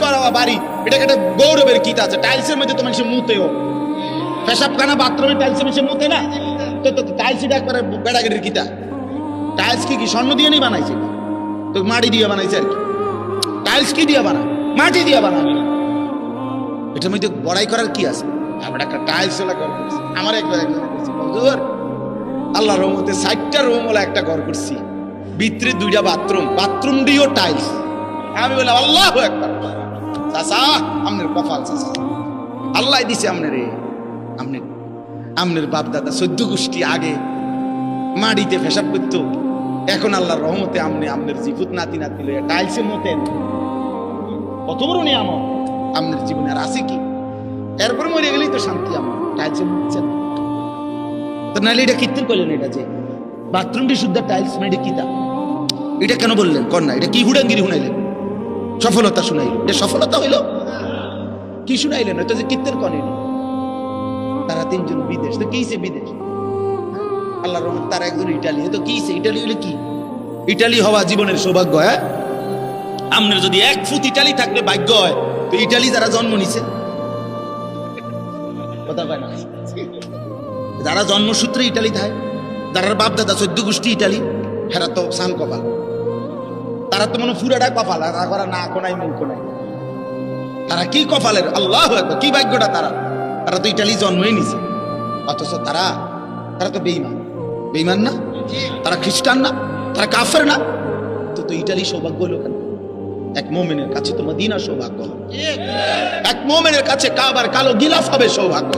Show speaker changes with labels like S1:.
S1: করা বাড়ি, এটাকে একটা গৌরবের কিত আছে। টাইলসের মধ্যে তো মানুষের মুতেও, পেশাবখানা বাথরুমে টাইলসের মধ্যে মুতে না, তো টাইলস এটা একবারে বেড়াগেটের কিতা। টাইলস কি স্বর্ণ দিয়ে নি বানাইছে, তো মাটি দিয়ে বানাইছে আর কি। টাইলস কি দিয়ে বানায়? মাটি দিয়ে বানায়। এটার মধ্যে বড়াই করার কি আছে? আমরা একটা টাইলস ওলা ঘর করছি, আমার একবার আল্লাহ রহমতে 60টা রুম ওলা একটা ঘর করছি, ভিতরে 2টা বাথরুম, বাথরুম দিয়েও টাইলস। আমি বললাম আল্লাহু আকবার, চাচা আমনের কপাল চাচা, আল্লাহ দিছে আমনের। আমনের বাপ দাদা 14 গোষ্ঠী আগে মাটিতে পেশাব করতো, এখন আল্লাহর রহমতে আমনের জীবুত নাতি নাতি লইয়া টাইলসে মতেন। কত বড় নিয়ামত আমনের জীবনে, আর আছে কি? এরপরে মরে গেলেই তো শান্তি। আমার টাইলসে মুতছেন তো, নাহলে এটা কীর্তন করলেন, এটা যে বাথরুমটি শুদ্ধ টাইলস না, এটা কিতা? এটা কেন বললেন কর না? এটা কি হুড়াঙ্গিরি শুনাইলেন? সফলতা শুনাইলেন, এটা সফলতা হইল? কি শুনাইলেন? এটা যে কীর্তন করেন। তারা 3 জন বিদেশ, তো কিছে বিদেশ? আল্লাহর রহমত তারা একজন ইটালি, তো কিছে? ইটালি হইলে কি? ইটালি হওয়া জীবনের সৌভাগ্য। হ্যাঁ, আপনার যদি 1 ফুট ইটালি থাকলে ভাগ্য হয়, তো ইটালি যারা জন্ম নিছে, কথা কয় না, যারা জন্মসূত্রে ইটালি থাকে, যারা বাপ দাদা 14 গোষ্ঠী ইটালি, হেরা তো সান কপাল। তারা তো মনে পুরাটা কপাল, আর করা না কোনাই মুখ কোনাই। তারা কি কপালের, আল্লাহু আকবার, কি ভাগ্যটা তারা তো ইটালি জন্মই নিছে। অথচ তারা তো বেঈমান না, তারা খ্রিস্টান না, তারা কাফের না, তো ইটালি সৌভাগ্য হলো কেন? এক মুমিনের কাছে তো মদিনা সৌভাগ্য, এক মুমিনের কাছে কাবার কালো গিলাফ হবে সৌভাগ্য।